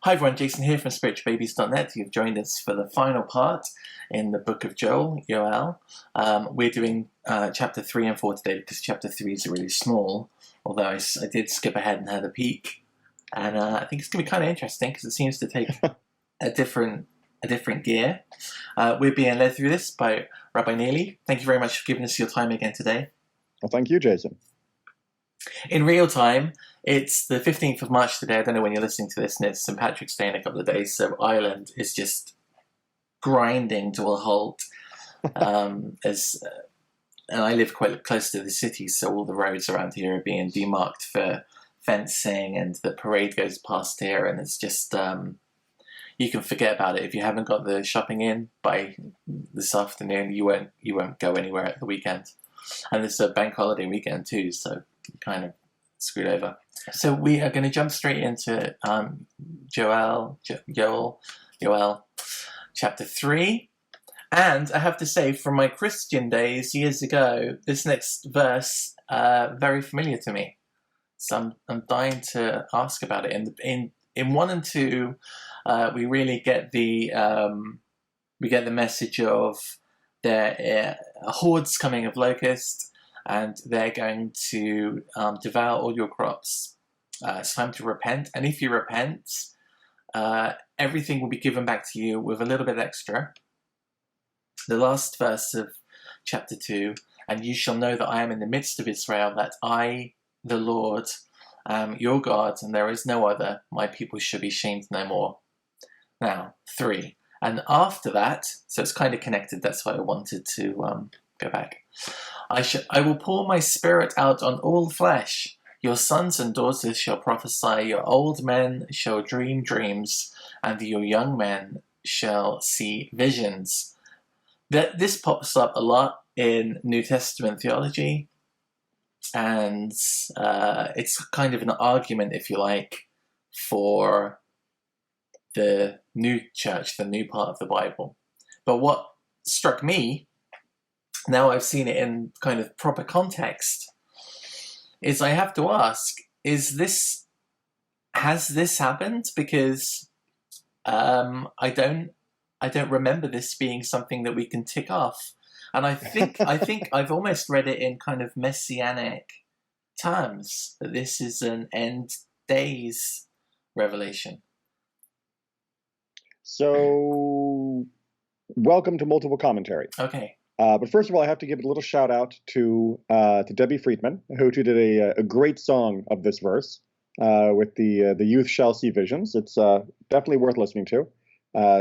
Hi everyone, Jason here from spiritualbabies.net. You've joined us for the final part in the book of Yoel. We're doing chapter 3 and 4 today because chapter 3 is really small, although I did skip ahead and had a peek. And I think it's going to be kind of interesting because it seems to take a different gear. We're being led through this by Rabbi Neely. Thank you very much for giving us your time again today. Well, thank you, Jason. In real time, it's the 15th of March today. I don't know when you're listening to this, and it's St. Patrick's Day in a couple of days, so Ireland is just grinding to a halt. And I live quite close to the city, so all the roads around here are being demarked for fencing, and the parade goes past here, and it's just, you can forget about it. If you haven't got the shopping in by this afternoon, you won't go anywhere at the weekend. And it's a bank holiday weekend too, so kind of screwed over. So we are going to jump straight into Yoel, chapter 3. And I have to say, from my Christian days years ago, this next verse very familiar to me. So I'm dying to ask about it. In 1 and 2, we really get the message of there are hordes coming of locusts, and they're going to devour all your crops. It's time to repent, and if you repent, everything will be given back to you with a little bit extra. The last verse of chapter 2, and you shall know that I am in the midst of Israel, that I, the Lord, am your God, and there is no other. My people shall be shamed no more. Now, 3. And after that, so it's kind of connected, that's why I wanted to go back. I will pour my spirit out on all flesh. Your sons and daughters shall prophesy, your old men shall dream dreams, and your young men shall see visions. This pops up a lot in New Testament theology, and it's kind of an argument, if you like, for the new church, the new part of the Bible. But what struck me, now I've seen it in kind of proper context, is I have to ask, has this happened? Because I don't remember this being something that we can tick off. And I think I've almost read it in kind of messianic terms, that this is an end days revelation. So, welcome to Multiple Commentary. Okay. But first of all, I have to give a little shout out to Debbie Friedman, who did a great song of this verse with the youth shall see visions. It's definitely worth listening to.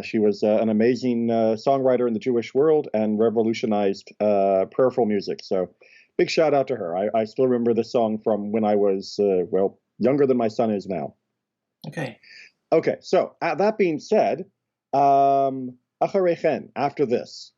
She was an amazing songwriter in the Jewish world and revolutionized prayerful music. So, big shout out to her. I still remember this song from when I was younger than my son is now. Okay. Okay. So that being said, Acharechen, after this,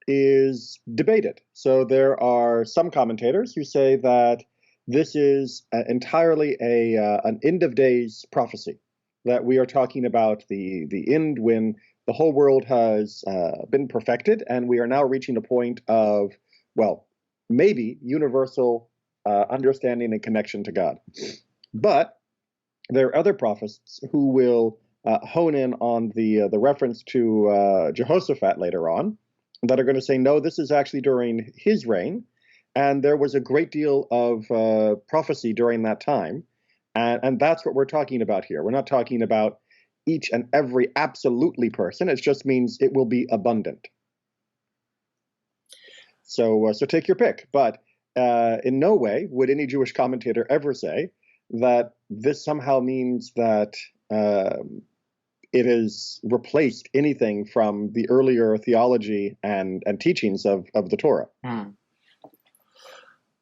is debated. So there are some commentators who say that this is entirely an end of days prophecy, that we are talking about the end when the whole world has been perfected, and we are now reaching a point of, well, maybe universal understanding and connection to God. But there are other prophets who will hone in on the reference to Jehoshaphat later on, that are going to say, no, this is actually during his reign, and there was a great deal of prophecy during that time, and that's what we're talking about here. We're not talking about each and every absolutely person. It just means it will be abundant. So take your pick. But in no way would any Jewish commentator ever say that this somehow means that it has replaced anything from the earlier theology and teachings of the Torah.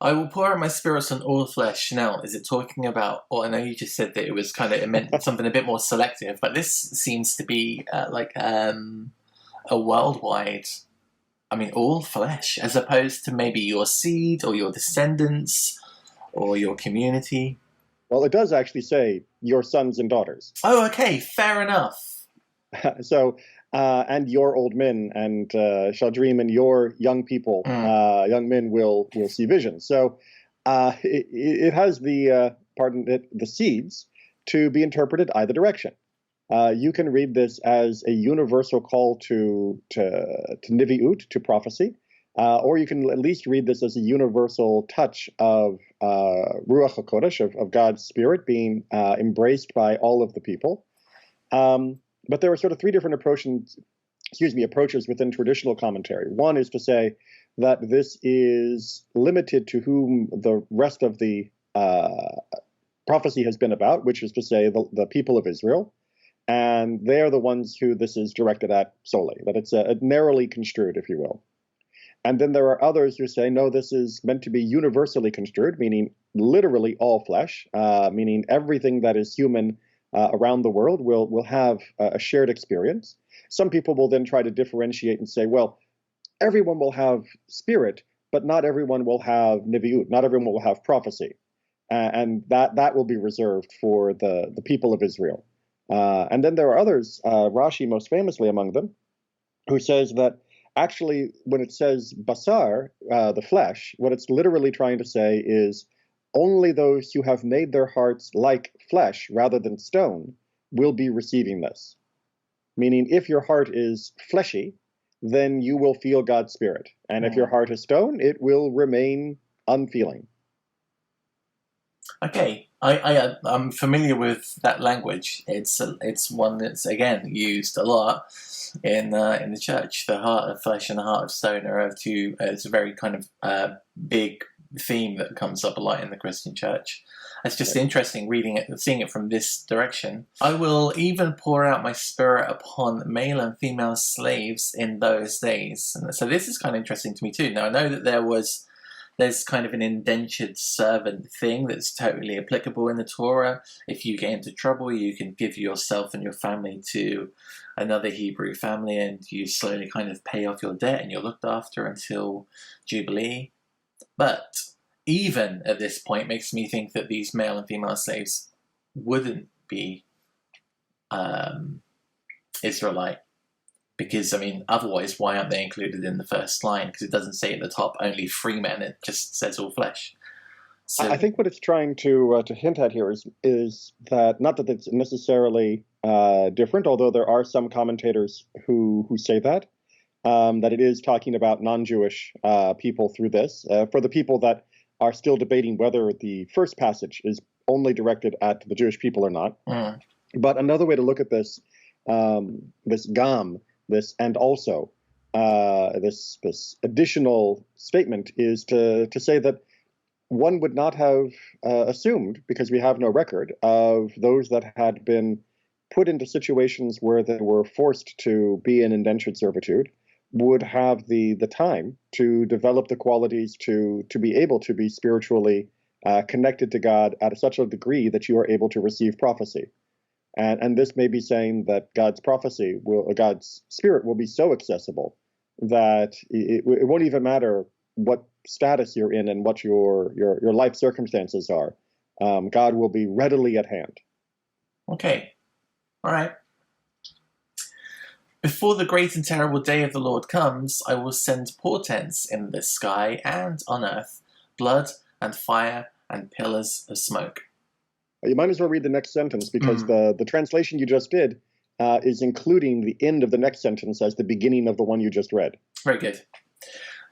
I will pour out my spirits on all flesh. Now, is it talking about, or I know you just said that it was kind of, it meant something a bit more selective, but this seems to be like a worldwide, I mean, all flesh, as opposed to maybe your seed or your descendants or your community. Well, it does actually say your sons and daughters. Oh, okay, fair enough. So, and your old men and shall dream, and your young people, young men will see visions. So, it has the seeds to be interpreted either direction. You can read this as a universal call to niviut, to prophecy, or you can at least read this as a universal touch of Ruach HaKodesh, of God's Spirit being embraced by all of the people. But there are sort of three different approaches within traditional commentary. One is to say that this is limited to whom the rest of the prophecy has been about, which is to say the people of Israel. And they're the ones who this is directed at solely, that it's narrowly construed, if you will. And then there are others who say, no, this is meant to be universally construed, meaning literally all flesh, meaning everything that is human around the world will have a shared experience. Some people will then try to differentiate and say, well, everyone will have spirit, but not everyone will have niviut, not everyone will have prophecy. And that will be reserved for the people of Israel. And then there are others, Rashi most famously among them, who says that actually when it says basar, the flesh, what it's literally trying to say is only those who have made their hearts like flesh rather than stone will be receiving this. Meaning if your heart is fleshy, then you will feel God's Spirit. And if your heart is stone, it will remain unfeeling. Okay, I'm familiar with that language. It's one that's again used a lot in the church. The heart of flesh and the heart of stone are two. It's a very kind of big theme that comes up a lot in the Christian church. It's just interesting reading it, seeing it from this direction. I will even pour out my spirit upon male and female slaves in those days. And so this is kind of interesting to me too. Now I know that there's kind of an indentured servant thing that's totally applicable in the Torah. If you get into trouble, you can give yourself and your family to another Hebrew family and you slowly kind of pay off your debt and you're looked after until Jubilee. But even at this point makes me think that these male and female slaves wouldn't be Israelite. Because, I mean, otherwise, why aren't they included in the first line? Because it doesn't say at the top only free men, it just says all flesh. So, I think what it's trying to hint at here is that, not that it's necessarily different, although there are some commentators who say that it is talking about non-Jewish people through this. For the people that are still debating whether the first passage is only directed at the Jewish people or not. But another way to look at this, this gam, this and also this additional statement is to say that one would not have assumed, because we have no record of those that had been put into situations where they were forced to be in indentured servitude, would have the time to develop the qualities to be able to be spiritually connected to God at such a degree that you are able to receive prophecy. And this may be saying that God's prophecy, God's Spirit will be so accessible that it won't even matter what status you're in and what your life circumstances are. God will be readily at hand. Okay. All right. Before the great and terrible day of the Lord comes, I will send portents in the sky and on earth, blood and fire and pillars of smoke. You might as well read the next sentence, because the translation you just did is including the end of the next sentence as the beginning of the one you just read. Very good.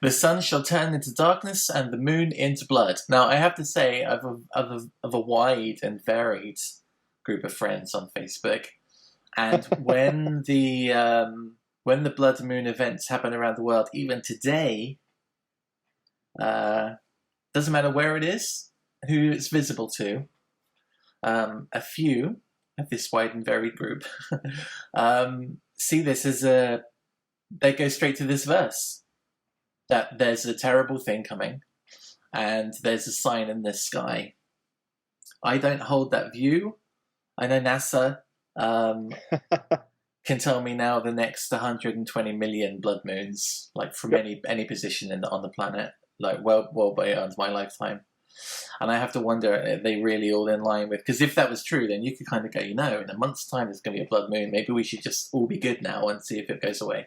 The sun shall turn into darkness and the moon into blood. Now, I have to say, of a wide and varied group of friends on Facebook, and when the blood moon events happen around the world, even today, doesn't matter where it is, who it's visible to. A few of this wide and varied group see this as they go straight to this verse, that there's a terrible thing coming and there's a sign in the sky. I don't hold that view. I know NASA can tell me now the next 120 million blood moons, like from any position on the planet, like well beyond my lifetime. And I have to wonder, are they really all in line with... Because if that was true, then you could kind of go, in a month's time there's going to be a blood moon. Maybe we should just all be good now and see if it goes away.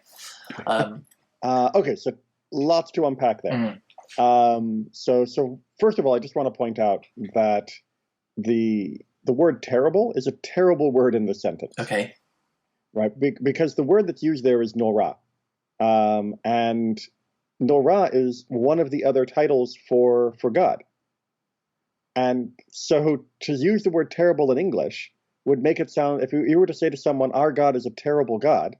Okay, so lots to unpack there. So first of all, I just want to point out that the the word terrible is a terrible word in the sentence. Okay. Right? Because the word that's used there is Norah. And Norah is one of the other titles for God. And so to use the word terrible in English would make it sound, if you were to say to someone, our God is a terrible God,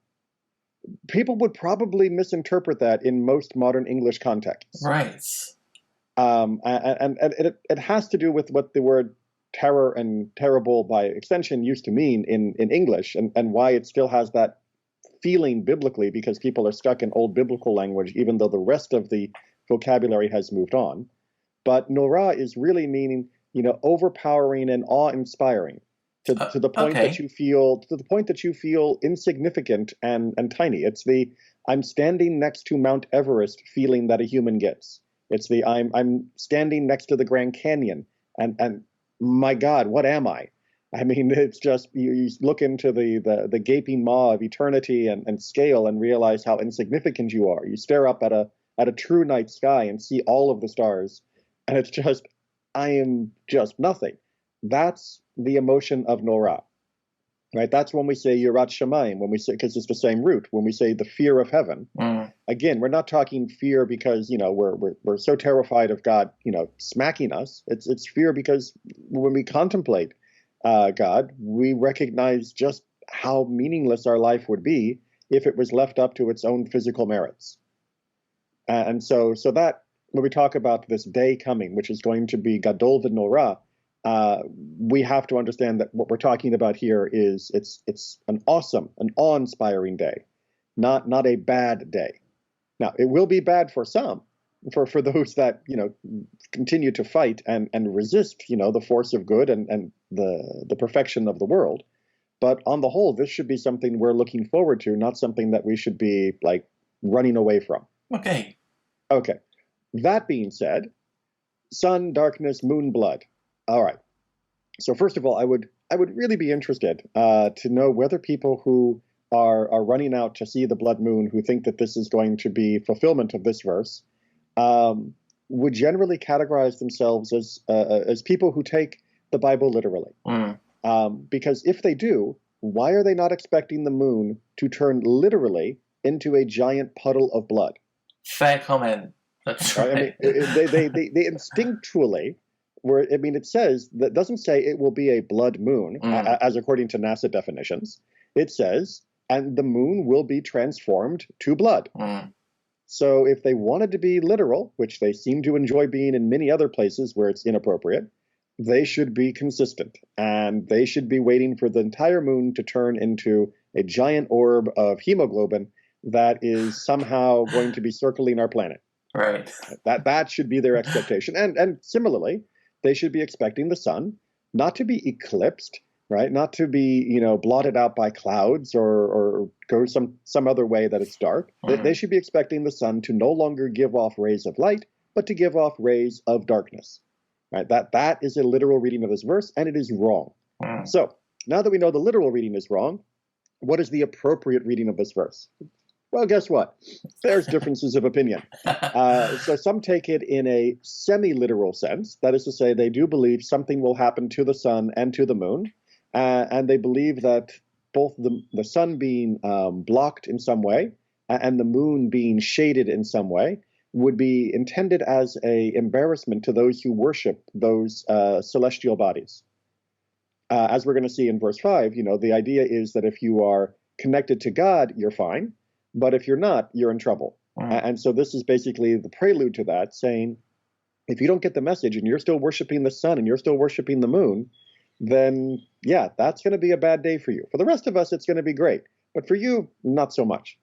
people would probably misinterpret that in most modern English contexts. Right. And it has to do with what the word terror and terrible by extension used to mean in English, and why it still has that feeling biblically, because people are stuck in old biblical language, even though the rest of the vocabulary has moved on. But Norah is really meaning, overpowering and awe-inspiring to the point okay. that you feel insignificant and tiny. It's the I'm standing next to Mount Everest feeling that a human gets. It's the I'm standing next to the Grand Canyon and my God, what am I? I mean, it's just you look into the gaping maw of eternity and scale and realize how insignificant you are. You stare up at a true night sky and see all of the stars, and it's just, I am just nothing. That's the emotion of Norah, right? That's when we say Yirat Shamayim, when we say, because it's the same root, when we say the fear of heaven. Again, we're not talking fear because we're so terrified of God smacking us. It's fear because when we contemplate God, we recognize just how meaningless our life would be if it was left up to its own physical merits. And so that when we talk about this day coming, which is going to be Gadol v'Norah, we have to understand that what we're talking about here is it's an awesome, an awe-inspiring day, not a bad day. Now, it will be bad for some, for those that continue to fight and resist the force of good and the perfection of the world. But on the whole, this should be something we're looking forward to, not something that we should be like running away from. Okay. That being said, sun, darkness, moon, blood. All right. So first of all, I would really be interested to know whether people who are running out to see the blood moon, who think that this is going to be fulfillment of this verse, would generally categorize themselves as people who take the Bible literally. Because if they do, why are they not expecting the moon to turn literally into a giant puddle of blood? Fair comment. That's right. I mean, they instinctually, it says that doesn't say it will be a blood moon, as according to NASA definitions. It says, and the moon will be transformed to blood. So if they wanted to be literal, which they seem to enjoy being in many other places where it's inappropriate, they should be consistent, and they should be waiting for the entire moon to turn into a giant orb of hemoglobin that is somehow going to be circling our planet. Right. That should be their expectation. And similarly, they should be expecting the sun not to be eclipsed, right? Not to be, blotted out by clouds or go some other way that it's dark. They should be expecting the sun to no longer give off rays of light, but to give off rays of darkness. Right? That is a literal reading of this verse, and it is wrong. So now that we know the literal reading is wrong, what is the appropriate reading of this verse? Well, guess what? There's differences of opinion. So some take it in a semi-literal sense. That is to say, they do believe something will happen to the sun and to the moon. And they believe that both the sun being blocked in some way and the moon being shaded in some way would be intended as an embarrassment to those who worship those celestial bodies. As we're going to see in verse 5, the idea is that if you are connected to God, you're fine. But if you're not, you're in trouble. And so this is basically the prelude to that, saying, if you don't get the message and you're still worshiping the sun and you're still worshiping the moon, then, yeah, that's going to be a bad day for you. For the rest of us, it's going to be great. But for you, not so much.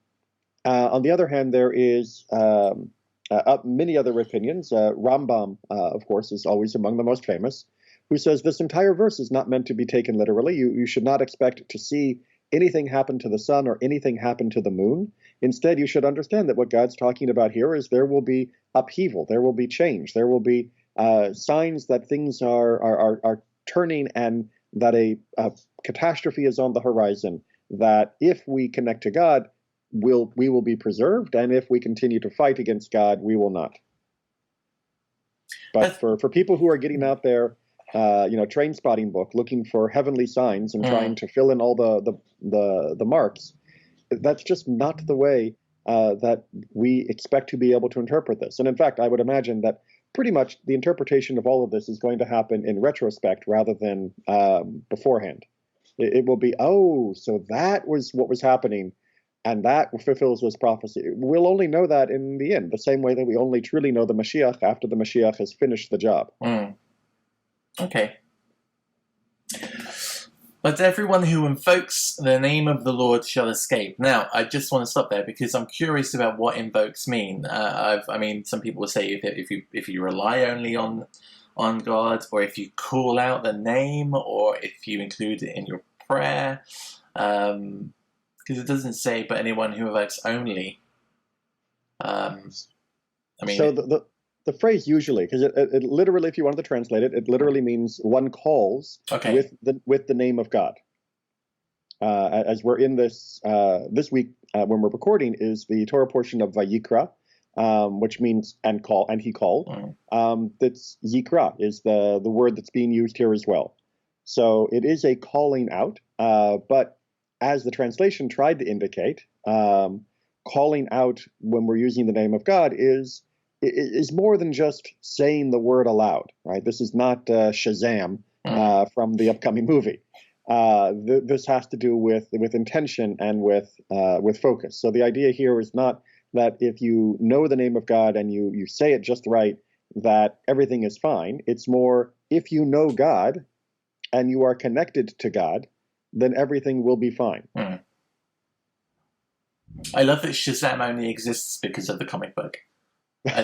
On the other hand, there is many other opinions. Rambam, of course, is always among the most famous, who says this entire verse is not meant to be taken literally. You should not expect to see anything happen to the sun or anything happen to the moon. Instead, you should understand that what God's talking about here is there will be upheaval, there will be change, there will be signs that things are turning and that a catastrophe is on the horizon, that if we connect to God, we will be preserved, and if we continue to fight against God, we will not. But for people who are getting out there train spotting book, looking for heavenly signs and trying to fill in all the marks. That's just not the way that we expect to be able to interpret this. And in fact, I would imagine that pretty much the interpretation of all of this is going to happen in retrospect rather than beforehand. It will be, oh, so that was what was happening, and that fulfills this prophecy. We'll only know that in the end, the same way that we only truly know the Mashiach after the Mashiach has finished the job. Okay. But everyone who invokes the name of the Lord shall escape. Now, I just want to stop there because I'm curious about what invokes mean. Some people will say if you rely only on God, or if you call out the name, or if you include it in your prayer, because it doesn't say, but anyone who invokes only. So the phrase usually, because it literally, if you wanted to translate it, it literally means one calls with the name of God. As we're in this week, when we're recording, is the Torah portion of Vayikra, which means and he called. That's Yikra is the word that's being used here as well. So it is a calling out, but as the translation tried to indicate, calling out when we're using the name of God is more than just saying the word aloud, right? This is not Shazam from the upcoming movie. This has to do with intention and with focus. So the idea here is not that if you know the name of God and you say it just right, that everything is fine. It's more, if you know God and you are connected to God, then everything will be fine. I love that Shazam only exists because of the comic book.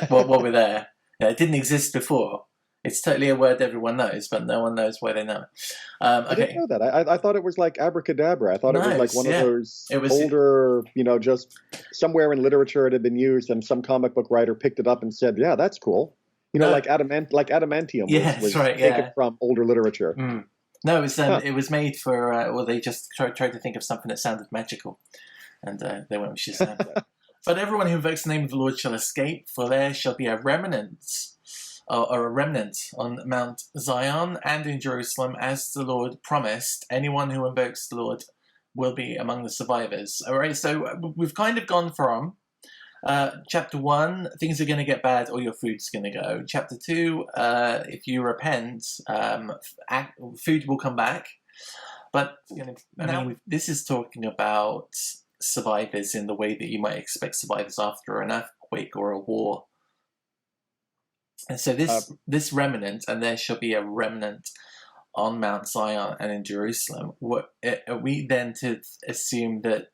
While we're there, it didn't exist before. It's totally a word everyone knows, but no one knows why they know it. I didn't know that. I thought it was like abracadabra. I thought it was like one of those older, just somewhere in literature it had been used, and some comic book writer picked it up and said, "Yeah, that's cool." Like adamantium was taken from older literature. No, it was made for. They just tried to think of something that sounded magical, and they went with Shazam. But everyone who invokes the name of the Lord shall escape, for there shall be a remnant on Mount Zion and in Jerusalem, as the Lord promised. Anyone who invokes the Lord will be among the survivors. All right, so we've kind of gone from chapter 1, things are going to get bad or your food's going to go. Chapter 2, if you repent, food will come back. But this is talking about survivors in the way that you might expect survivors after an earthquake or a war. And so this remnant, and there shall be a remnant on Mount Zion and in Jerusalem. What are we then to assume that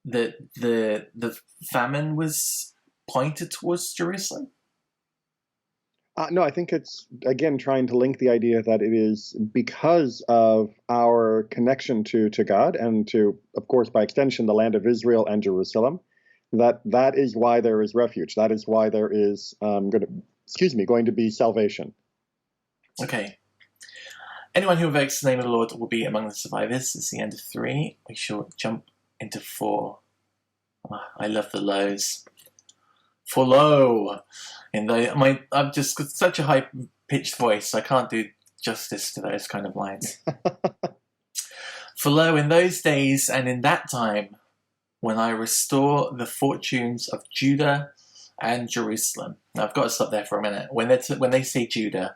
the famine was pointed towards Jerusalem? No, I think it's, again, trying to link the idea that it is because of our connection to God and to, of course, by extension, the land of Israel and Jerusalem, that is why there is refuge. That is why there is going to be salvation. Okay. Anyone who invokes the name of the Lord will be among the survivors. It's the end of 3. We shall jump into 4. Oh, I love the lows. For lo, I've just got such a high-pitched voice, I can't do justice to those kind of lines. For lo, in those days and in that time, when I restore the fortunes of Judah and Jerusalem. Now, I've got to stop there for a minute. When they say Judah,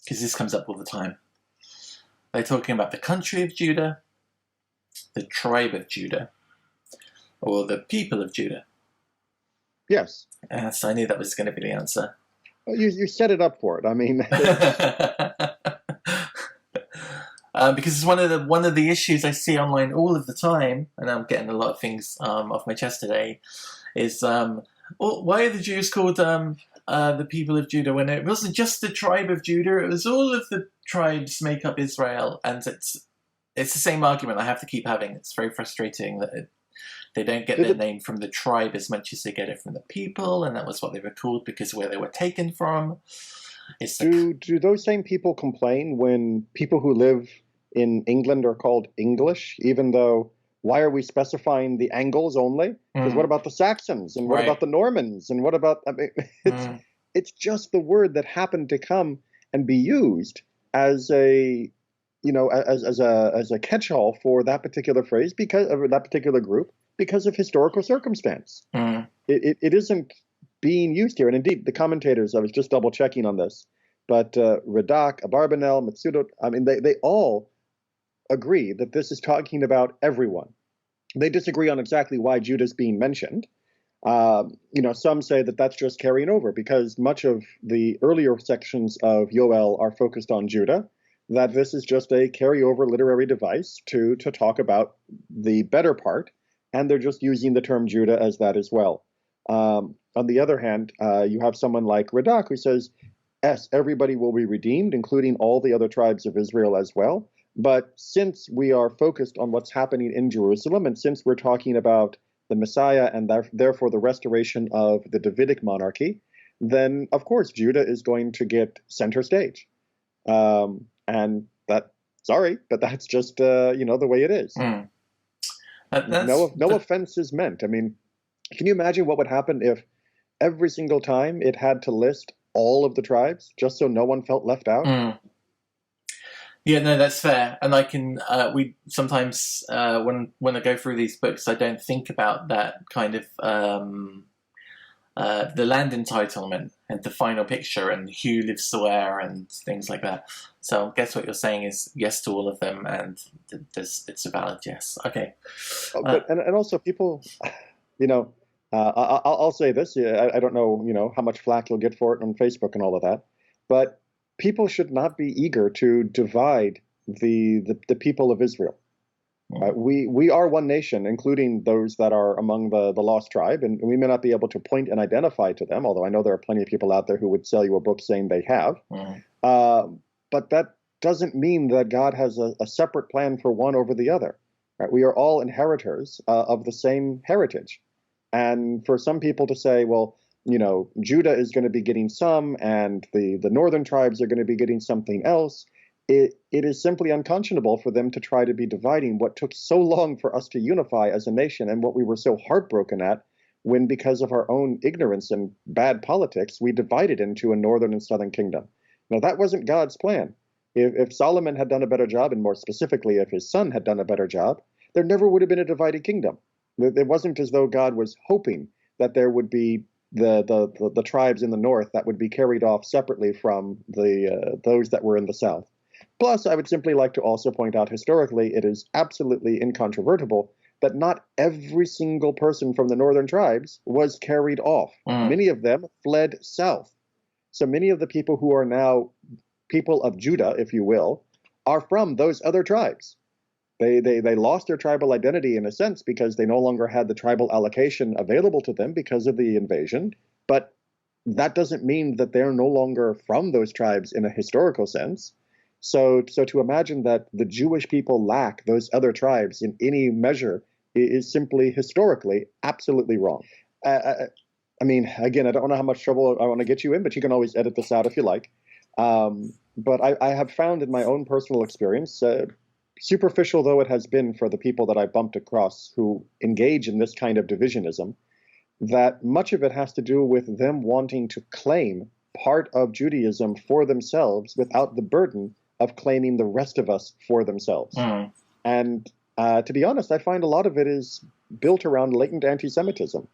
because this comes up all the time, they're talking about the country of Judah, the tribe of Judah, or the people of Judah. Yes. Yes, I knew that was going to be the answer. Well, you set it up for it. I mean, because it's one of the issues I see online all of the time, and I'm getting a lot of things off my chest today. Is why are the Jews called the people of Judah when it wasn't just the tribe of Judah? It was all of the tribes make up Israel, and it's the same argument I have to keep having. It's very frustrating that they don't get their name from the tribe as much as they get it from the people, and that was what they were called because where they were taken from. Do those same people complain when people who live in England are called English, even though, why are we specifying the Angles only? Because what about the Saxons, and what about the Normans, and what about, it's just the word that happened to come and be used as a as a catch-all for that particular phrase because of that particular group because of historical circumstance. Mm. It isn't being used here. And indeed, the commentators, I was just double checking on this, but Radak, Abarbanel, Matsudo, I mean, they all agree that this is talking about everyone. They disagree on exactly why Judah is being mentioned. Some say that that's just carrying over because much of the earlier sections of Yoel are focused on Judah, that this is just a carryover literary device to talk about the better part, and they're just using the term Judah as that as well. On the other hand, you have someone like Radak who says, yes, everybody will be redeemed, including all the other tribes of Israel as well. But since we are focused on what's happening in Jerusalem, and since we're talking about the Messiah and therefore the restoration of the Davidic monarchy, then of course Judah is going to get center stage. And that, sorry, but that's just the way it is. Mm. No offense is meant. I mean, can you imagine what would happen if every single time it had to list all of the tribes just so no one felt left out? Mm. Yeah, no, that's fair. And I can, we sometimes, when I go through these books, I don't think about that kind of, the land entitlement and the final picture and who lives where and things like that. So I guess what you're saying is yes to all of them, and it's a valid yes. Okay. And also people, I'll say this. I don't know, how much flack you'll get for it on Facebook and all of that, but people should not be eager to divide the people of Israel. We are one nation, including those that are among the lost tribe, and we may not be able to point and identify to them, although I know there are plenty of people out there who would sell you a book saying they have. But that doesn't mean that God has a separate plan for one over the other. Right? We are all inheritors of the same heritage. And for some people to say, well, Judah is going to be getting some, and the northern tribes are going to be getting something else, it is simply unconscionable for them to try to be dividing what took so long for us to unify as a nation and what we were so heartbroken at when, because of our own ignorance and bad politics, we divided into a northern and southern kingdom. Now, that wasn't God's plan. If Solomon had done a better job, and more specifically, if his son had done a better job, there never would have been a divided kingdom. It wasn't as though God was hoping that there would be the tribes in the north that would be carried off separately from those that were in the south. Plus, I would simply like to also point out historically, it is absolutely incontrovertible that not every single person from the northern tribes was carried off. Many of them fled south. So many of the people who are now people of Judah, if you will, are from those other tribes. They lost their tribal identity in a sense because they no longer had the tribal allocation available to them because of the invasion. But that doesn't mean that they're no longer from those tribes in a historical sense. So to imagine that the Jewish people lack those other tribes in any measure is simply historically absolutely wrong. I mean, again, I don't know how much trouble I want to get you in, but you can always edit this out if you like. But I have found in my own personal experience, superficial though it has been for the people that I bumped across who engage in this kind of divisionism, that much of it has to do with them wanting to claim part of Judaism for themselves without the burden of claiming the rest of us for themselves. And to be honest, I find a lot of it is built around latent anti-Semitism,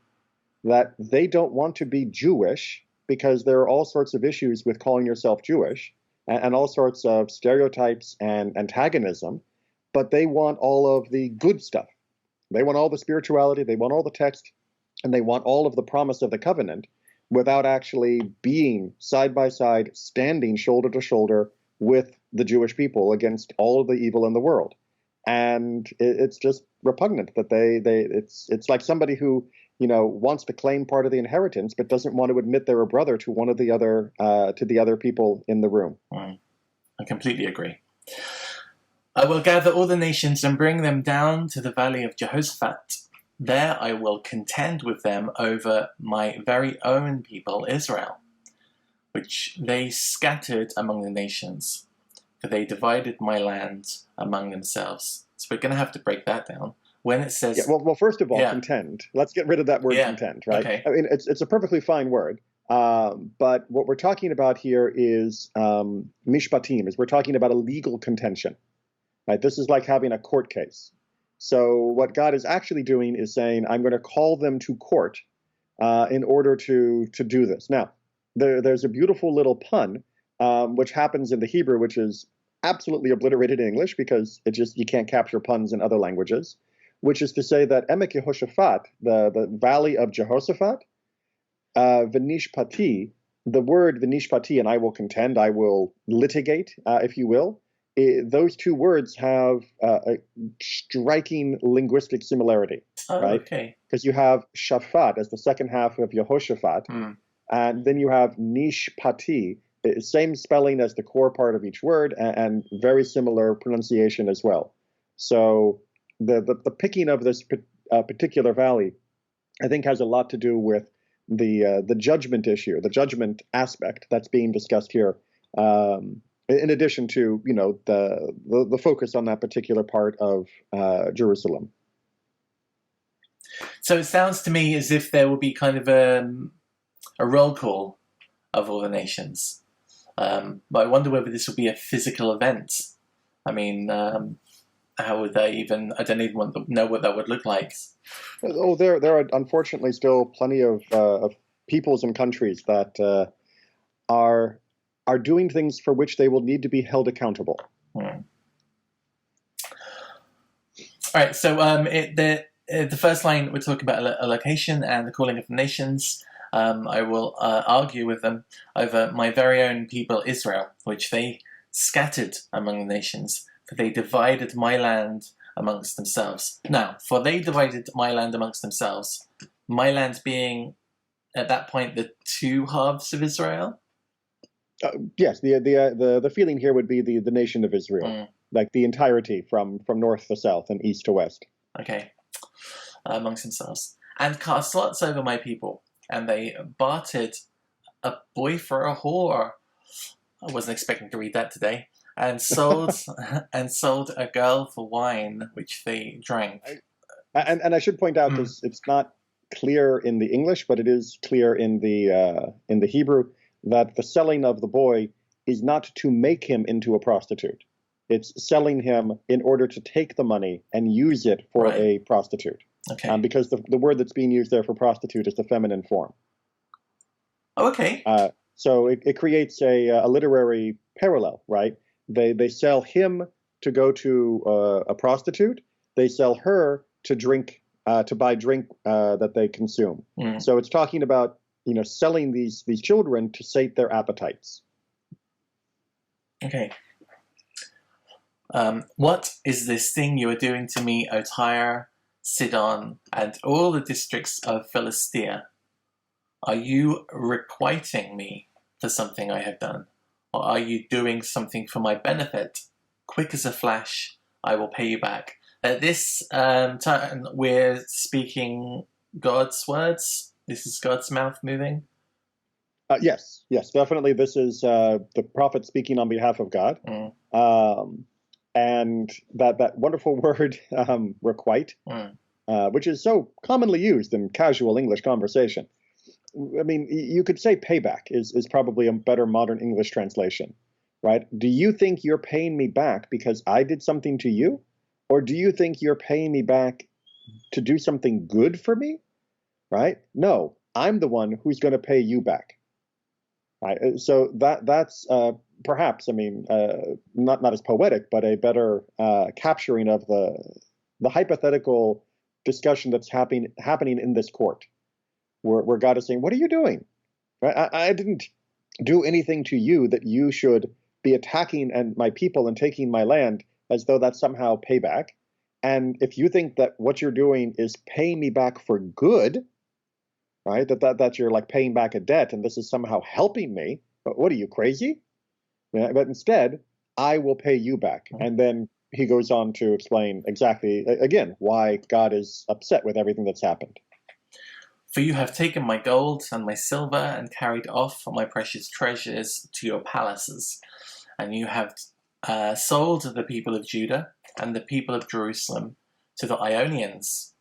that they don't want to be Jewish because there are all sorts of issues with calling yourself Jewish and all sorts of stereotypes and antagonism, but they want all of the good stuff. They want all the spirituality, they want all the text, and they want all of the promise of the covenant without actually being side by side, standing shoulder to shoulder with the Jewish people against all of the evil in the world. And it's just repugnant that it's like somebody who, wants to claim part of the inheritance, but doesn't want to admit they're a brother to one of the other people in the room. I completely agree. I will gather all the nations and bring them down to the valley of Jehoshaphat. There I will contend with them over my very own people Israel, which they scattered among the nations, for they divided my land among themselves. So we're going to have to break that down. When it says... well, first of all, contend. Let's get rid of that word contend, right? Okay. I mean, it's a perfectly fine word, But what we're talking about here is mishpatim, is we're talking about a legal contention. Right? This is like having a court case. So what God is actually doing is saying, I'm going to call them to court in order to do this. Now, there's a beautiful little pun, which happens in the Hebrew, which is absolutely obliterated in English because you can't capture puns in other languages, which is to say that Emek Yehoshaphat, the valley of Jehoshaphat, Venishpati, the word Venishpati, and I will contend, I will litigate, if you will, those two words have a striking linguistic similarity, right? Okay. Because you have Shaphat as the second half of Yehoshaphat, and then you have Nishpati, same spelling as the core part of each word, and very similar pronunciation as well. So the picking of this particular valley, I think, has a lot to do with the judgment issue, the judgment aspect that's being discussed here. In addition to, the focus on that particular part of Jerusalem. So it sounds to me as if there will be kind of a roll call of all the nations. But I wonder whether this will be a physical event. I mean, how would they even? I don't even want to know what that would look like. Oh, there are unfortunately still plenty of peoples and countries that are doing things for which they will need to be held accountable. All right, so the first line, we're talking about a location and the calling of the nations. I will argue with them over my very own people Israel, which they scattered among the nations, for they divided my land amongst themselves. Now, for they divided my land amongst themselves, my land being, at that point, the two halves of Israel? Yes, the feeling here would be the nation of Israel, like the entirety from north to south and east to west. Okay, amongst themselves, and cast lots over my people, and they bartered a boy for a whore. I wasn't expecting to read that today. And sold a girl for wine, which they drank. And I should point out this: it's not clear in the English, but it is clear in the Hebrew, that the selling of the boy is not to make him into a prostitute. It's selling him in order to take the money and use it for a prostitute. Okay. Because the word that's being used there for prostitute is the feminine form. Oh, okay. So it creates a literary parallel, right? They sell him to go to a prostitute. They sell her to drink, to buy drink that they consume. So it's talking about selling these children to sate their appetites. Okay. What is this thing you are doing to me, O Tyre, Sidon, and all the districts of Philistia? Are you requiting me for something I have done? Or are you doing something for my benefit? Quick as a flash, I will pay you back. At this time, we're speaking God's words. This is God's mouth moving. Yes, definitely. This is the prophet speaking on behalf of God. And that wonderful word, requite, which is so commonly used in casual English conversation. I mean, you could say payback is probably a better modern English translation, right? Do you think you're paying me back because I did something to you? Or do you think you're paying me back to do something good for me, right? No, I'm the one who's going to pay you back. Right? So that's perhaps, I mean, not as poetic, but a better capturing of the hypothetical discussion that's happening in this court, where God is saying, "What are you doing? Right? I didn't do anything to you that you should be attacking my people and taking my land as though that's somehow payback. And if you think that what you're doing is paying me back for good, right? That you're like paying back a debt and this is somehow helping me. But what are you, crazy? Yeah, but instead, I will pay you back." And then he goes on to explain exactly, again, why God is upset with everything that's happened. For you have taken my gold and my silver and carried off my precious treasures to your palaces. And you have sold the people of Judah and the people of Jerusalem to the Ionians,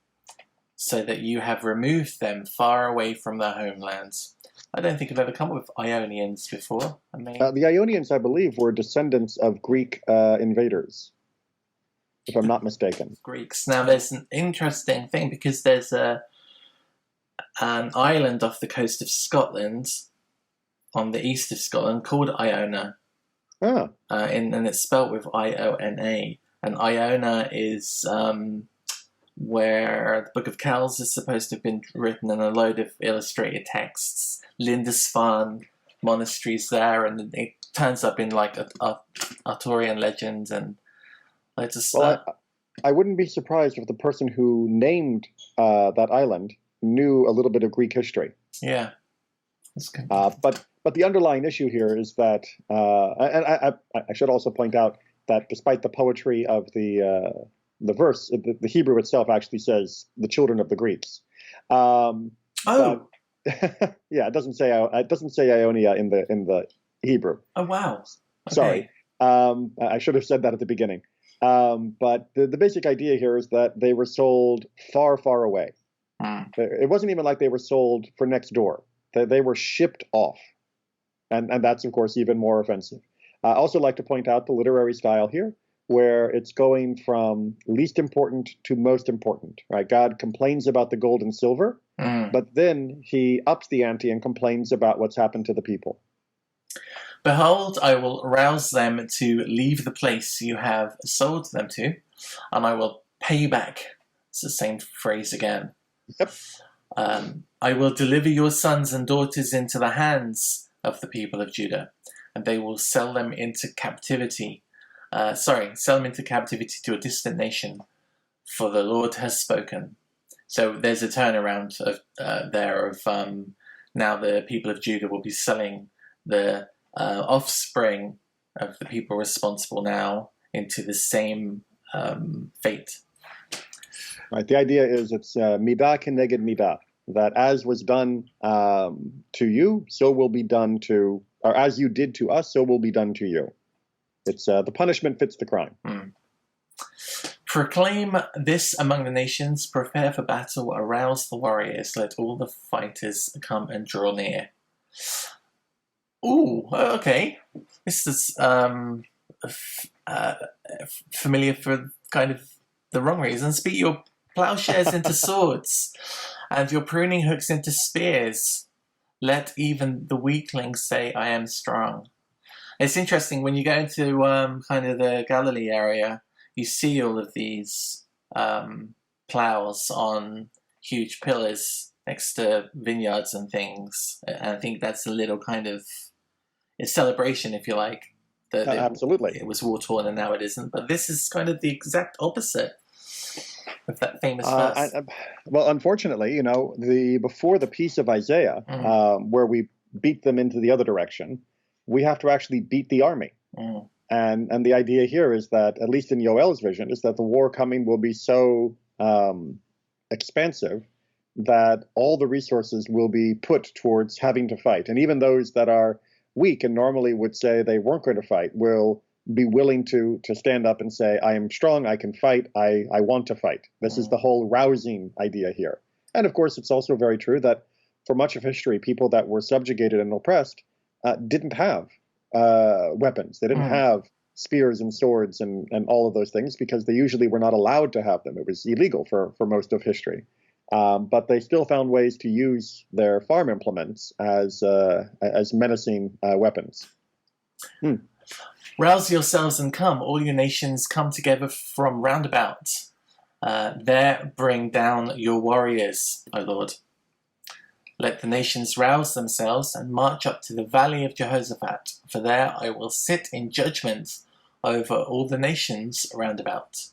so that you have removed them far away from their homelands. I don't think I've ever come up with Ionians before. I mean, The Ionians, I believe, were descendants of Greek invaders, if I'm not mistaken. Greeks. Now, there's an interesting thing because there's an island off the coast of Scotland, on the east of Scotland, called Iona, Ah, and it's spelt with Iona. And Iona is where the Book of Kells is supposed to have been written, and a load of illustrated texts. Lindisfarne monasteries there, and it turns up in like Arthurian legends and loads of stuff. well, I wouldn't be surprised if the person who named that island knew a little bit of Greek history. Yeah, that's good. But the underlying issue here is that, and I should also point out that despite the poetry of the verse, the Hebrew itself actually says the children of the Greeks. Oh, But, yeah, it doesn't say Ionia in the Hebrew. oh wow. Okay. Sorry, I should have said that at the beginning. But the basic idea here is that they were sold far, far away. It wasn't even like they were sold for next door. They were shipped off, and that's of course even more offensive. I also like to point out the literary style here, where it's going from least important to most important. Right? God complains about the gold and silver, but then he ups the ante and complains about what's happened to the people. Behold, I will rouse them to leave the place you have sold them to, and I will pay you back. It's the same phrase again. Yep. I will deliver your sons and daughters into the hands of the people of Judah, and they will sell them into captivity. Sell them into captivity to a distant nation, for the Lord has spoken. So there's a turnaround of now the people of Judah will be selling the offspring of the people responsible now into the same fate. Right. The idea is it's midah keneged midah, that as was done to you, so will be done to, or as you did to us, so will be done to you. It's the punishment fits the crime. Proclaim this among the nations, prepare for battle, arouse the warriors, let all the fighters come and draw near. Ooh, okay. This is familiar for kind of the wrong reasons. Beat your plowshares into swords, and your pruning hooks into spears. Let even the weaklings say, I am strong. It's interesting, when you go into kind of the Galilee area, you see all of these plows on huge pillars next to vineyards and things. And I think that's a little kind of a celebration, if you like. That Absolutely. It was war-torn and now it isn't. But this is kind of the exact opposite of that famous verse. Well, unfortunately, before the peace of Isaiah, where we beat them into the other direction, we have to actually beat the army. And the idea here is that, at least in Yoel's vision, is that the war coming will be so expansive that all the resources will be put towards having to fight. And even those that are weak and normally would say they weren't going to fight will be willing to stand up and say, I am strong, I can fight, I want to fight. This is the whole rousing idea here. And of course, it's also very true that for much of history, people that were subjugated and oppressed didn't have weapons. They didn't have spears and swords and all of those things because they usually were not allowed to have them. It was illegal for most of history. But they still found ways to use their farm implements as menacing weapons. Rouse yourselves and come, all your nations come together from round about. There bring down your warriors, O Lord. Let the nations rouse themselves and march up to the valley of Jehoshaphat, for there I will sit in judgment over all the nations round about.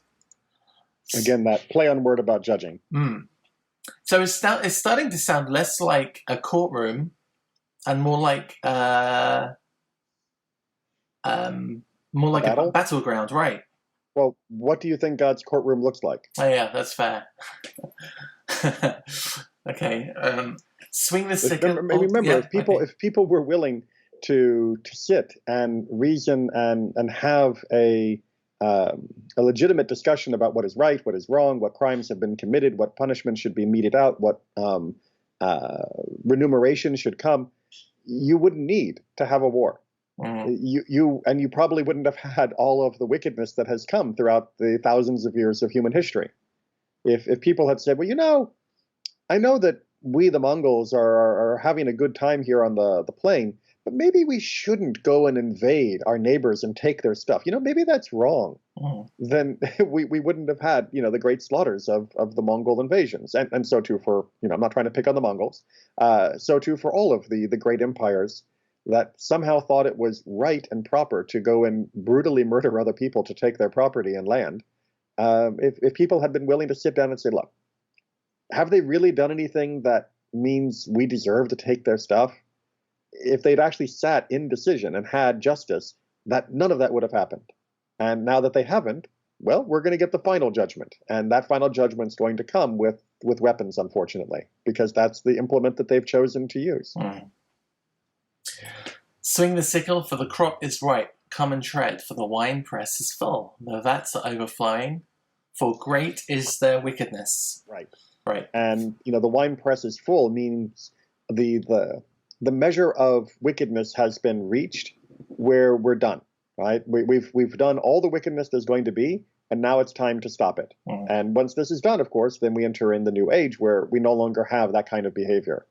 Again, that play on word about judging. So it's starting to sound less like a courtroom and more like a battleground, right? Well, what do you think God's courtroom looks like? Oh yeah, that's fair. Okay. Swing the sickle. Remember, if people were willing to sit and reason and have a legitimate discussion about what is right, what is wrong, what crimes have been committed, what punishment should be meted out, what remuneration should come, you wouldn't need to have a war. Mm. You probably wouldn't have had all of the wickedness that has come throughout the thousands of years of human history. If people had said, well, I know that we, the Mongols, are having a good time here on the plain, but maybe we shouldn't go and invade our neighbors and take their stuff. Maybe that's wrong. Mm. Then we wouldn't have had, the great slaughters of the Mongol invasions. And so too for, I'm not trying to pick on the Mongols, so too for all of the great empires that somehow thought it was right and proper to go and brutally murder other people to take their property and land. If people had been willing to sit down and say, look, have they really done anything that means we deserve to take their stuff? If they'd actually sat in decision and had justice, that none of that would have happened. And now that they haven't, well, we're going to get the final judgment. And that final judgment's going to come with weapons, unfortunately, because that's the implement that they've chosen to use. Mm. Swing the sickle, for the crop is ripe. Come and tread, for the winepress is full. The vats are overflowing, for great is their wickedness. Right. And the wine press is full means the measure of wickedness has been reached where we're done. Right. We've done all the wickedness there's going to be, and now it's time to stop it. Mm. And once this is done, of course, then we enter in the new age where we no longer have that kind of behavior.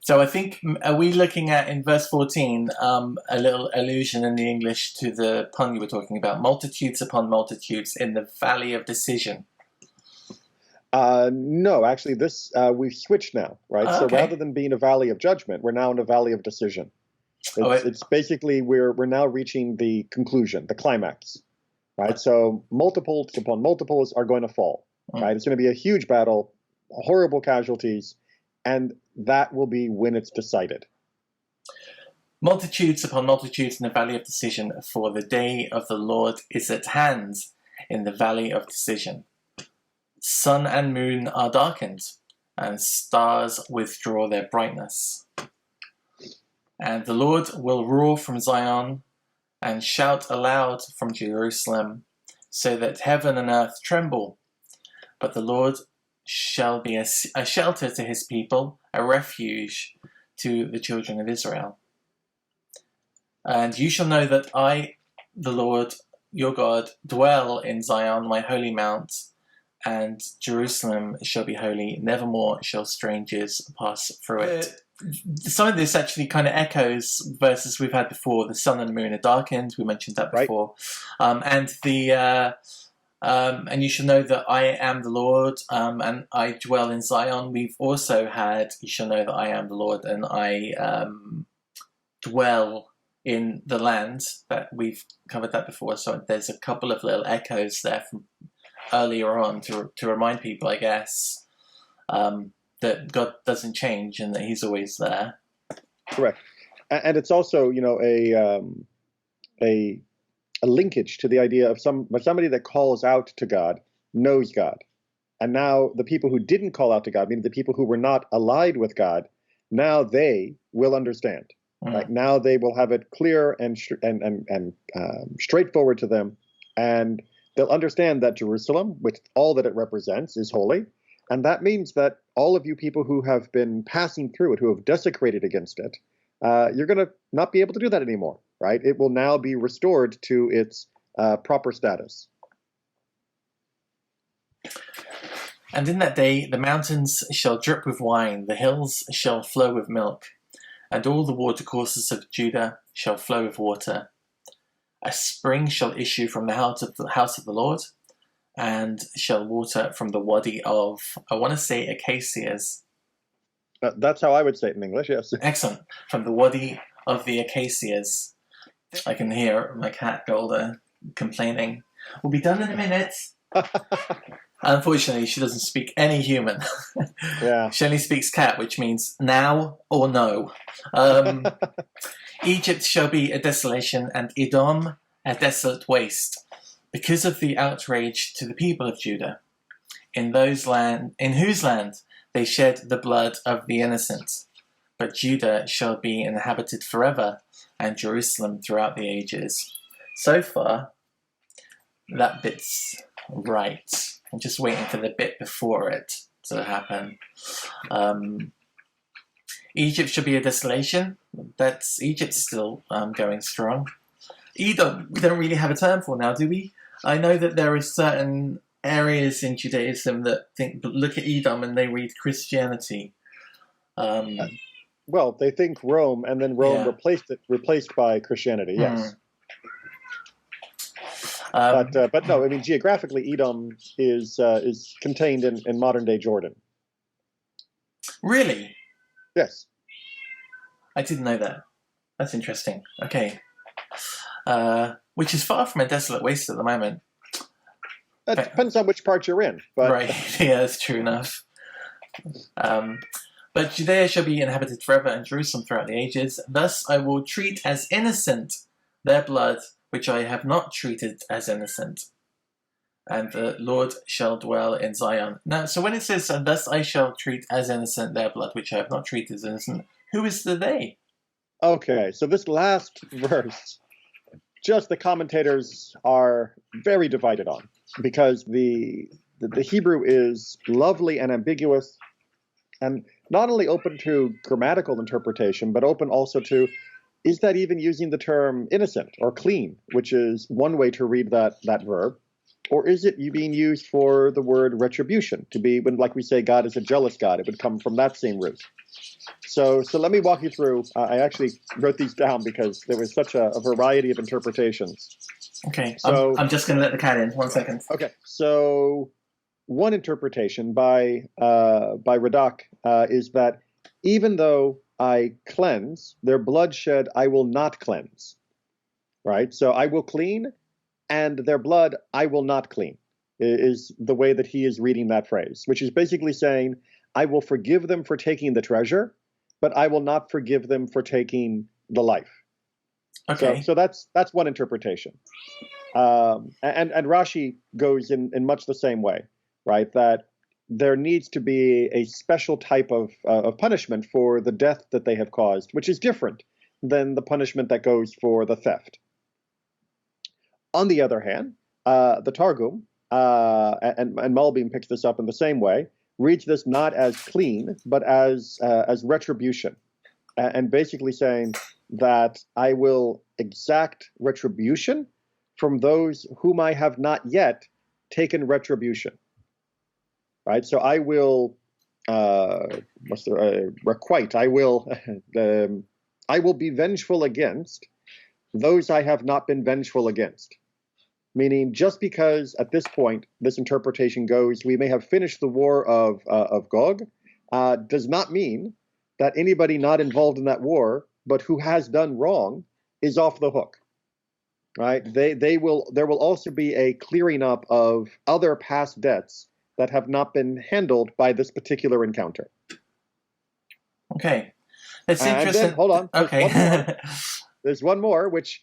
So I think, are we looking at, in verse 14, a little allusion in the English to the pun you were talking about, multitudes upon multitudes in the valley of decision? No, actually, this we've switched now, right? So Okay. rather than being a valley of judgment, we're now in a valley of decision. It's basically we're now reaching the conclusion, the climax, right? So multiples upon multiples are going to fall, right? It's going to be a huge battle, horrible casualties, and that will be when it's decided. Multitudes upon multitudes in the valley of decision, for the day of the Lord is at hand in the valley of decision. Sun and moon are darkened, and stars withdraw their brightness. And the Lord will roar from Zion and shout aloud from Jerusalem, so that heaven and earth tremble. But the Lord shall be a shelter to his people, a refuge to the children of Israel. And you shall know that I, the Lord your God, dwell in Zion, my holy mount, and Jerusalem shall be holy. Nevermore shall strangers pass through it. Some of this actually kind of echoes verses we've had before. The sun and the moon are darkened. We mentioned that before. Right. And you shall know that I am the Lord, and I dwell in Zion. We've also had, you shall know that I am the Lord, and I dwell in the land. That we've covered that before. So there's a couple of little echoes there from earlier on to remind people, I guess, that God doesn't change and that He's always there. Correct, and it's also, a linkage to the idea of somebody that calls out to God knows God, and now the people who didn't call out to God, meaning the people who were not allied with God, now they will understand. Mm. Right now they will have it clear and straightforward to them, and they'll understand that Jerusalem, with all that it represents, is holy. And that means that all of you people who have been passing through it, who have desecrated against it, you're going to not be able to do that anymore, right? It will now be restored to its proper status. And in that day, the mountains shall drip with wine, the hills shall flow with milk, and all the watercourses of Judah shall flow with water. A spring shall issue from the house of the Lord, and shall water from the wadi of, I want to say, acacias. That's how I would say it in English, yes. Excellent. From the wadi of the acacias. I can hear my cat Golda complaining. We'll be done in a minute. Unfortunately, she doesn't speak any human. Yeah. She only speaks cat, which means now or no. Egypt shall be a desolation, and Edom a desolate waste, because of the outrage to the people of Judah, in whose land they shed the blood of the innocent. But Judah shall be inhabited forever, and Jerusalem throughout the ages. So far, that bit's right. I'm just waiting for the bit before it to happen. Egypt should be a desolation. Egypt's still going strong. Edom, we don't really have a term for now, do we? I know that there are certain areas in Judaism that look at Edom and they read Christianity. Well, they think Rome, and then Rome Yeah. replaced by Christianity. Yes. Hmm. But no, I mean geographically, Edom is contained in modern day Jordan. Really? Yes. I didn't know that. That's interesting. Okay. Which is far from a desolate waste at the moment. That depends on which part you're in. But... Right. Yeah, that's true enough. But Judea shall be inhabited forever, and Jerusalem throughout the ages. Thus I will treat as innocent their blood, which I have not treated as innocent. And the Lord shall dwell in Zion. Now, so when it says, and thus I shall treat as innocent their blood, which I have not treated as innocent, who is the they? Okay, so this last verse, just the commentators are very divided on, because the Hebrew is lovely and ambiguous, and not only open to grammatical interpretation, but open also to, is that even using the term innocent or clean, which is one way to read that verb, or is it being used for the word retribution, to be, when, like we say, God is a jealous God, it would come from that same root. So let me walk you through. I actually wrote these down because there was such a variety of interpretations. Okay, so I'm just going to let the cat in. 1 second. Okay, so one interpretation by Radak is that even though I cleanse, their bloodshed I will not cleanse. Right? So I will clean, and their blood I will not clean, is the way that he is reading that phrase, which is basically saying, I will forgive them for taking the treasure, but I will not forgive them for taking the life. Okay. So that's one interpretation. And Rashi goes in much the same way, right? That there needs to be a special type of punishment for the death that they have caused, which is different than the punishment that goes for the theft. On the other hand, the Targum, and Malbim picks this up in the same way, reads this not as clean, but as retribution, and basically saying that I will exact retribution from those whom I have not yet taken retribution. Right? So I will, requite, I will be vengeful against those I have not been vengeful against. Meaning, just because at this point this interpretation goes, we may have finished the war of Gog, does not mean that anybody not involved in that war, but who has done wrong, is off the hook. Right? There will also be a clearing up of other past debts that have not been handled by this particular encounter. Okay, that's interesting. And then, hold on. Okay. There's one more, which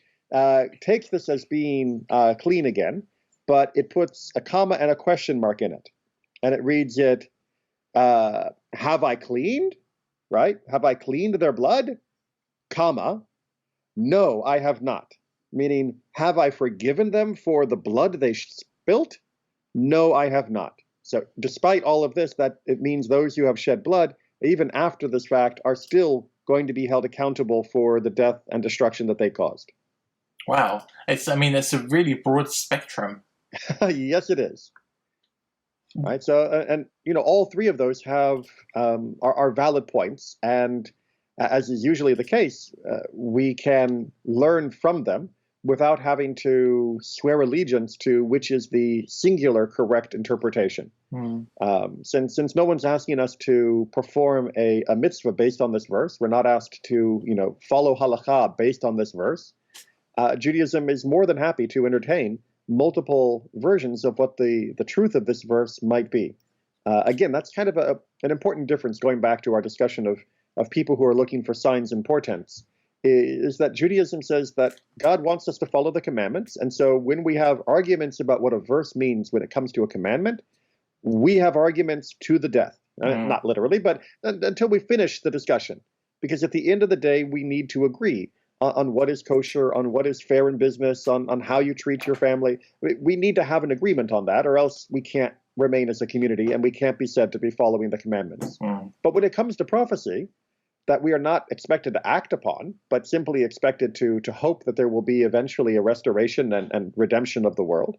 takes this as being clean again, but it puts a comma and a question mark in it. And it reads it, have I cleaned? Right? Have I cleaned their blood? Comma, no, I have not. Meaning, have I forgiven them for the blood they spilt? No, I have not. So despite all of this, that it means those who have shed blood, even after this fact, are still going to be held accountable for the death and destruction that they caused. Wow. It's a really broad spectrum. Yes, it is. Right. So, and all three of those have are valid points, and as is usually the case, we can learn from them without having to swear allegiance to which is the singular correct interpretation. Since no one's asking us to perform a mitzvah based on this verse, we're not asked to follow halakha based on this verse. Judaism is more than happy to entertain multiple versions of what the truth of this verse might be. Again, that's kind of an important difference, going back to our discussion of people who are looking for signs and portents, is that Judaism says that God wants us to follow the commandments. And so when we have arguments about what a verse means when it comes to a commandment, we have arguments to the death. Not literally, but until we finish the discussion. Because at the end of the day, we need to agree on what is kosher, on what is fair in business, on how you treat your family. We need to have an agreement on that, or else we can't remain as a community, and we can't be said to be following the commandments. But when it comes to prophecy, that we are not expected to act upon, but simply expected to hope that there will be eventually a restoration and redemption of the world.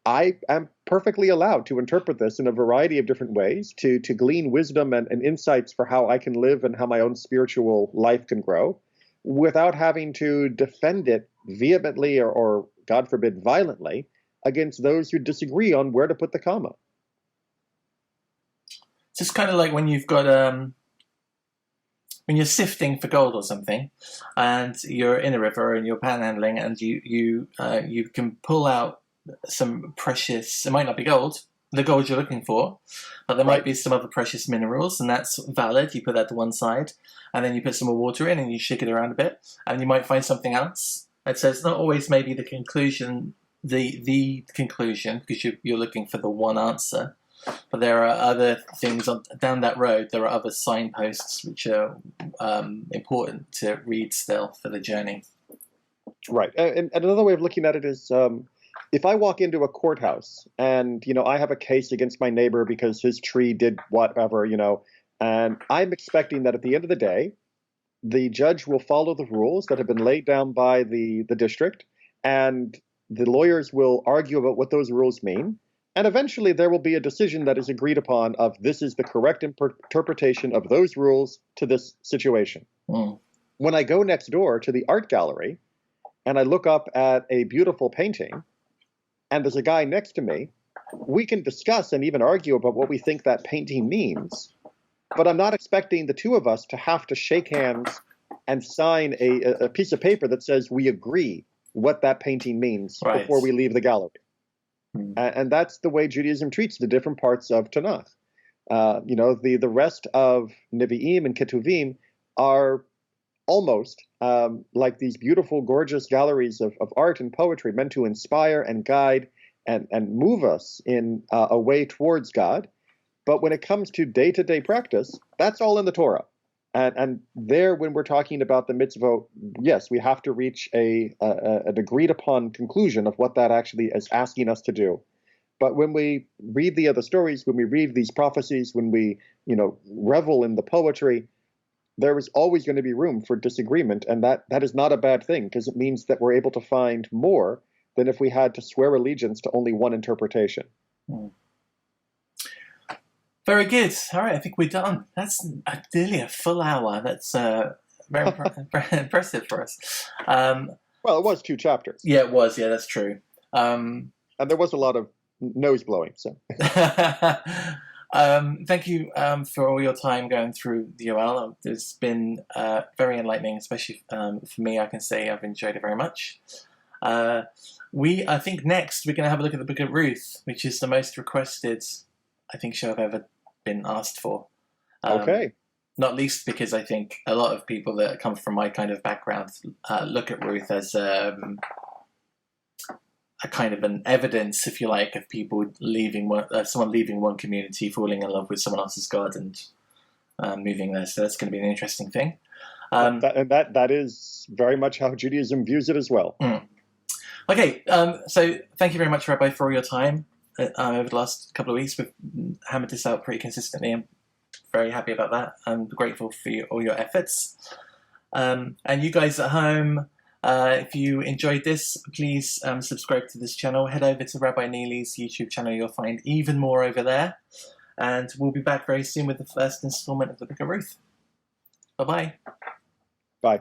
I am perfectly allowed to interpret this in a variety of different ways, to glean wisdom and insights for how I can live and how my own spiritual life can grow, without having to defend it vehemently or God forbid, violently against those who disagree on where to put the comma. It's just kind of like when you've got when you're sifting for gold or something, and you're in a river and you're panhandling, and you can pull out some precious. It might not be gold, the gold you're looking for, but there might be some other precious minerals, and that's valid. You put that to one side, and then you put some more water in, and you shake it around a bit, and you might find something else. And so it's not always maybe the conclusion, the conclusion, because you're looking for the one answer. But there are other things down that road. There are other signposts which are important to read still for the journey. Right. And another way of looking at it is, if I walk into a courthouse and, I have a case against my neighbor because his tree did whatever, and I'm expecting that at the end of the day, the judge will follow the rules that have been laid down by the district, and the lawyers will argue about what those rules mean. And eventually there will be a decision that is agreed upon of this is the correct interpretation of those rules to this situation. Mm. When I go next door to the art gallery and I look up at a beautiful painting and there's a guy next to me, we can discuss and even argue about what we think that painting means. But I'm not expecting the two of us to have to shake hands and sign a piece of paper that says we agree what that painting means before we leave the gallery. And that's the way Judaism treats the different parts of Tanakh. The rest of Nevi'im and Ketuvim are almost like these beautiful, gorgeous galleries of art and poetry meant to inspire and guide and move us in a way towards God. But when it comes to day-to-day practice, that's all in the Torah. And there, when we're talking about the mitzvot, yes, we have to reach an agreed-upon conclusion of what that actually is asking us to do. But when we read the other stories, when we read these prophecies, when we, revel in the poetry, there is always going to be room for disagreement, and that is not a bad thing, because it means that we're able to find more than if we had to swear allegiance to only one interpretation. Mm. Very good. All right, I think we're done. That's nearly a full hour. That's very impressive for us. Well, it was 2 chapters. Yeah, it was. Yeah, that's true. And there was a lot of nose blowing. So, thank you for all your time going through the Yoel. It's been very enlightening, especially for me. I can say I've enjoyed it very much. I think next we're going to have a look at the Book of Ruth, which is the most requested, I think, show I've ever been asked for. Okay. Not least because I think a lot of people that come from my kind of background look at Ruth as a kind of an evidence, if you like, of people someone leaving one community, falling in love with someone else's God, and moving there. So that's going to be an interesting thing. That is very much how Judaism views it as well. Mm. Okay, so thank you very much, Rabbi, for all your time. Over the last couple of weeks, we've hammered this out pretty consistently. I'm very happy about that. I'm grateful for all your efforts. And you guys at home, if you enjoyed this, please subscribe to this channel. Head over to Rabbi Neely's YouTube channel. You'll find even more over there. And we'll be back very soon with the first installment of the Book of Ruth. Bye-bye. Bye.